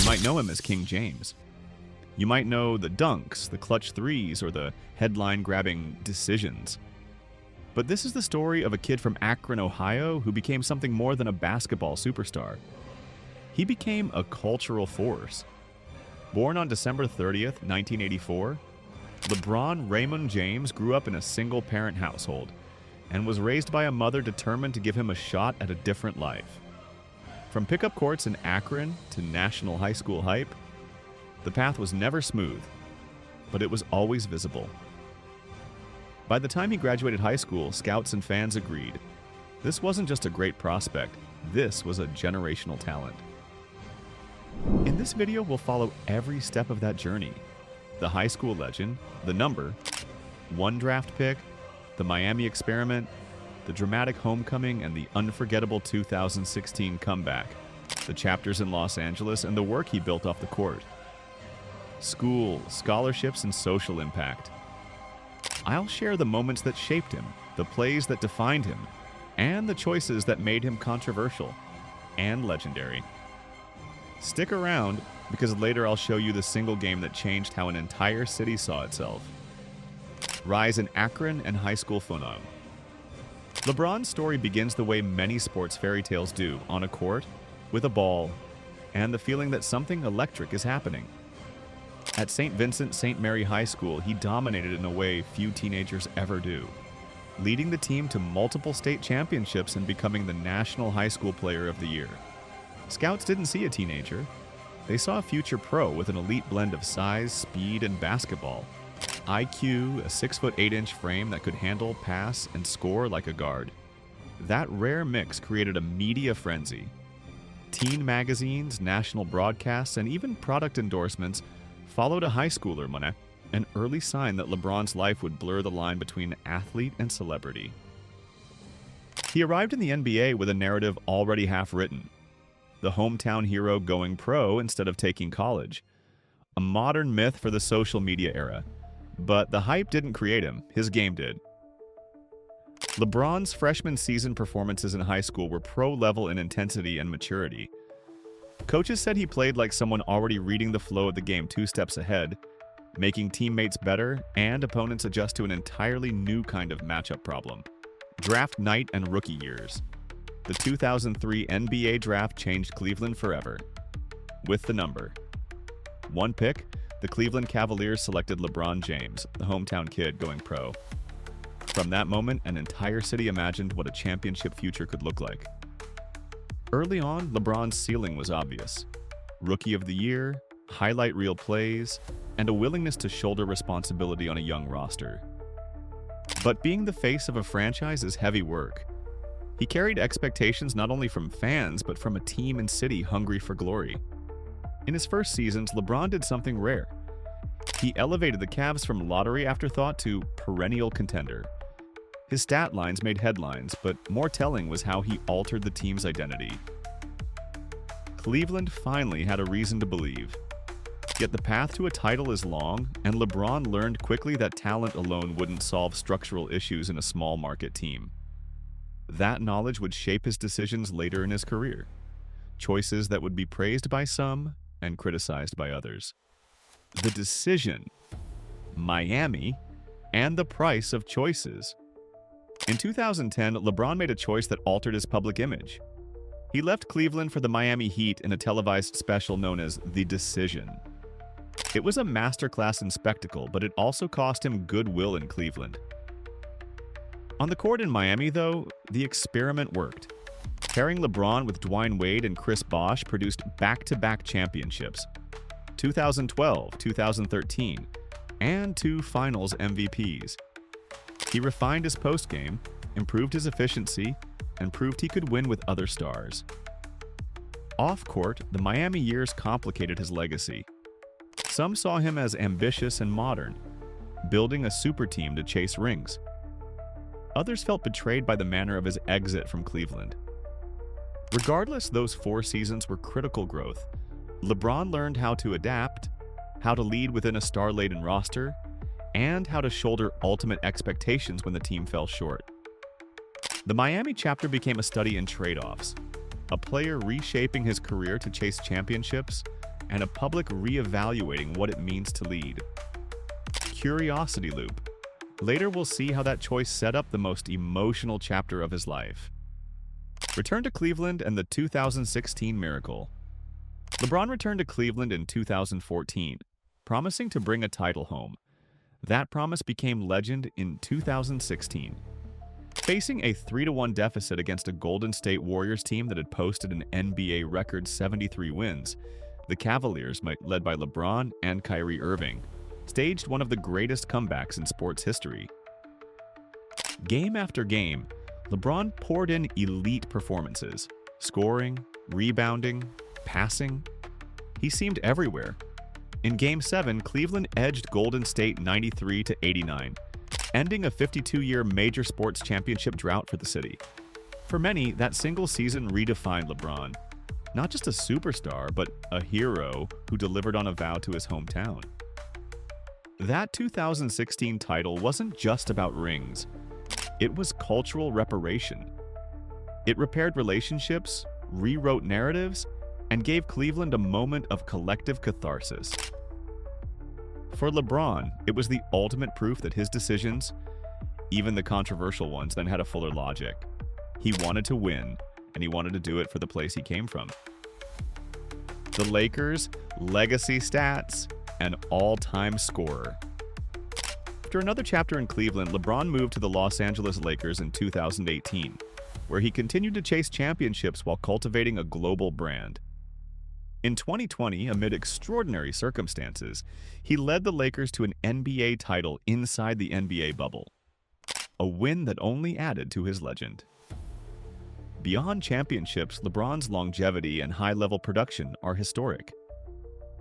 You might know him as King James. You might know the dunks, the clutch threes, or the headline-grabbing decisions. But this is the story of a kid from Akron, Ohio, who became something more than a basketball superstar. He became a cultural force. Born on December 30th, 1984, LeBron Raymond James grew up in a single-parent household and was raised by a mother determined to give him a shot at a different life. From pickup courts in Akron to national high school hype, the path was never smooth, but it was always visible. By the time he graduated high school, scouts and fans agreed. This wasn't just a great prospect, this was a generational talent. In this video, we'll follow every step of that journey. The high school legend, the number, one draft pick, the Miami experiment, the dramatic homecoming, and the unforgettable 2016 comeback, the chapters in Los Angeles, and the work he built off the court. School, scholarships, and social impact. I'll share the moments that shaped him, the plays that defined him, and the choices that made him controversial and legendary. Stick around, because later I'll show you the single game that changed how an entire city saw itself. Rise in Akron and high school phenom. LeBron's story begins the way many sports fairy tales do, on a court, with a ball, and the feeling that something electric is happening. At St. Vincent St. Mary High School, he dominated in a way few teenagers ever do, leading the team to multiple state championships and becoming the National High School Player of the Year. Scouts didn't see a teenager. They saw a future pro with an elite blend of size, speed, and basketball. IQ, a 6'8" frame that could handle, pass, and score like a guard. That rare mix created a media frenzy. Teen magazines, national broadcasts, and even product endorsements followed a high schooler, an early sign that LeBron's life would blur the line between athlete and celebrity. He arrived in the NBA with a narrative already half written. The hometown hero going pro instead of taking college. A modern myth for the social media era. But the hype didn't create him, his game did. LeBron's freshman season performances in high school were pro-level in intensity and maturity. Coaches said he played like someone already reading the flow of the game 2 steps ahead, making teammates better and opponents adjust to an entirely new kind of matchup problem. Draft night and rookie years. The 2003 NBA draft changed Cleveland forever. With the number. 1 pick, the Cleveland Cavaliers selected LeBron James, the hometown kid going pro. From that moment, an entire city imagined what a championship future could look like. Early on, LeBron's ceiling was obvious. Rookie of the Year, highlight reel plays, and a willingness to shoulder responsibility on a young roster. But being the face of a franchise is heavy work. He carried expectations not only from fans, but from a team and city hungry for glory. In his first seasons, LeBron did something rare. He elevated the Cavs from lottery afterthought to perennial contender. His stat lines made headlines, but more telling was how he altered the team's identity. Cleveland finally had a reason to believe. Yet the path to a title is long, and LeBron learned quickly that talent alone wouldn't solve structural issues in a small market team. That knowledge would shape his decisions later in his career. Choices that would be praised by some and criticized by others. The decision, Miami, and the price of choices. In 2010, LeBron made a choice that altered his public image. He left Cleveland for the Miami Heat in a televised special known as The Decision. It was a masterclass in spectacle, but it also cost him goodwill in Cleveland. On the court in Miami, though, the experiment worked. Pairing LeBron with Dwyane Wade and Chris Bosh produced back-to-back championships, 2012, 2013, and 2 finals MVPs. He refined his postgame, improved his efficiency, and proved he could win with other stars. Off-court, the Miami years complicated his legacy. Some saw him as ambitious and modern, building a super team to chase rings. Others felt betrayed by the manner of his exit from Cleveland. Regardless, those 4 seasons were critical growth. LeBron learned how to adapt, how to lead within a star-laden roster, and how to shoulder ultimate expectations when the team fell short. The Miami chapter became a study in trade-offs, a player reshaping his career to chase championships, and a public reevaluating what it means to lead. Curiosity loop. Later we'll see how that choice set up the most emotional chapter of his life. Return to Cleveland and the 2016 miracle. LeBron returned to Cleveland in 2014, promising to bring a title home. That promise became legend in 2016. Facing a 3-1 deficit against a Golden State Warriors team that had posted an NBA record 73 wins, the Cavaliers, led by LeBron and Kyrie Irving, staged one of the greatest comebacks in sports history. Game after game, LeBron poured in elite performances, scoring, rebounding, passing. He seemed everywhere. In Game 7, Cleveland edged Golden State 93-89, ending a 52-year major sports championship drought for the city. For many, that single season redefined LeBron. Not just a superstar, but a hero who delivered on a vow to his hometown. That 2016 title wasn't just about rings. It was cultural reparation. It repaired relationships, rewrote narratives, and gave Cleveland a moment of collective catharsis. For LeBron, it was the ultimate proof that his decisions, even the controversial ones, then had a fuller logic. He wanted to win, and he wanted to do it for the place he came from. The Lakers, legacy stats, and all-time scorer. After another chapter in Cleveland, LeBron moved to the Los Angeles Lakers in 2018, where he continued to chase championships while cultivating a global brand. In 2020, amid extraordinary circumstances, he led the Lakers to an NBA title inside the NBA bubble, a win that only added to his legend. Beyond championships, LeBron's longevity and high-level production are historic.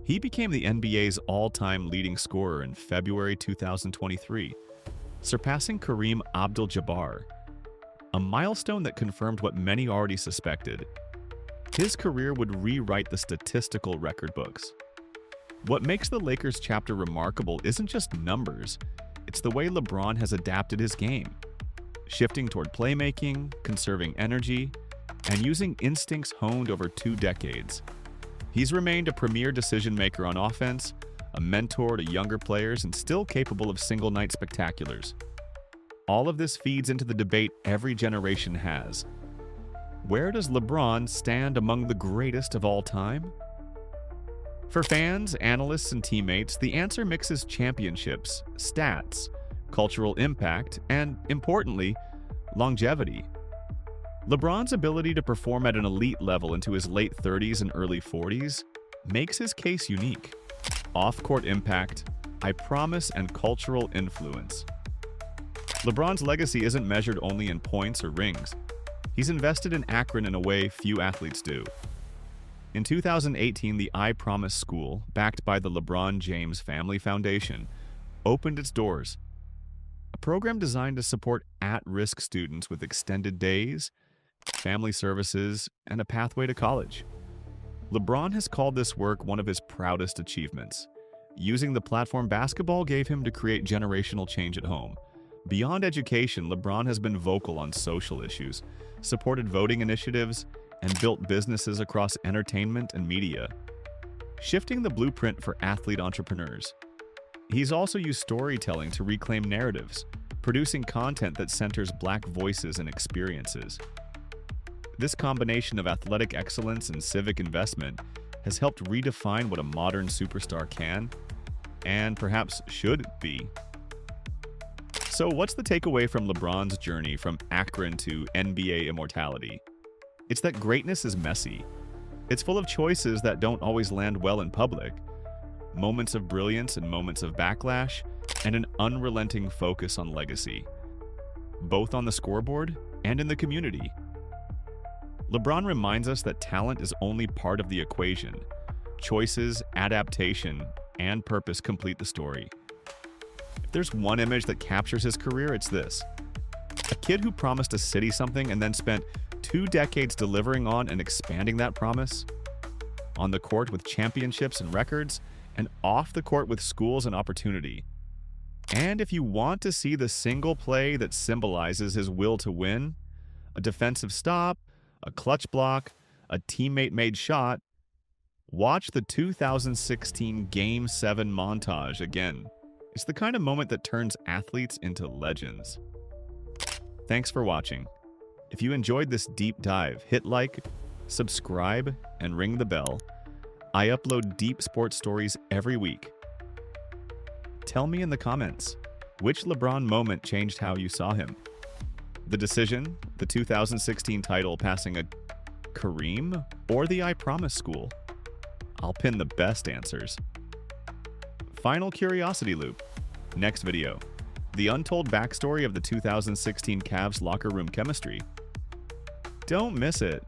He became the NBA's all-time leading scorer in February 2023, surpassing Kareem Abdul-Jabbar, a milestone that confirmed what many already suspected. His career would rewrite the statistical record books. What makes the Lakers chapter remarkable isn't just numbers, it's the way LeBron has adapted his game, shifting toward playmaking, conserving energy, and using instincts honed over 2 decades. He's remained a premier decision-maker on offense, a mentor to younger players, and still capable of single-night spectaculars. All of this feeds into the debate every generation has. Where does LeBron stand among the greatest of all time? For fans, analysts, and teammates, the answer mixes championships, stats, cultural impact, and, importantly, longevity. LeBron's ability to perform at an elite level into his late 30s and early 40s makes his case unique. Off-court impact, I promise, and cultural influence. LeBron's legacy isn't measured only in points or rings. He's invested in Akron in a way few athletes do. In 2018, the I Promise School, backed by the LeBron James Family Foundation, opened its doors. A program designed to support at-risk students with extended days, family services, and a pathway to college. LeBron has called this work one of his proudest achievements. Using the platform basketball gave him to create generational change at home. Beyond education, LeBron has been vocal on social issues, supported voting initiatives, and built businesses across entertainment and media, shifting the blueprint for athlete entrepreneurs. He's also used storytelling to reclaim narratives, producing content that centers Black voices and experiences. This combination of athletic excellence and civic investment has helped redefine what a modern superstar can, and perhaps should be. So what's the takeaway from LeBron's journey from Akron to NBA immortality? It's that greatness is messy. It's full of choices that don't always land well in public, moments of brilliance and moments of backlash, and an unrelenting focus on legacy, both on the scoreboard and in the community. LeBron reminds us that talent is only part of the equation. Choices, adaptation, and purpose complete the story. If there's one image that captures his career, it's this. A kid who promised a city something and then spent 2 decades delivering on and expanding that promise. On the court with championships and records, and off the court with schools and opportunity. And if you want to see the single play that symbolizes his will to win, a defensive stop, a clutch block, a teammate-made shot, Watch the 2016 Game 7 montage again. It's the kind of moment that turns athletes into legends. Thanks for watching. If you enjoyed this deep dive, hit like, subscribe, and ring the bell. I upload deep sports stories every week. Tell me in the comments, which LeBron moment changed how you saw him? The decision, the 2016 title passing a Kareem, or the I Promise School? I'll pin the best answers. Final curiosity loop. Next video. The untold backstory of the 2016 Cavs locker room chemistry. Don't miss it.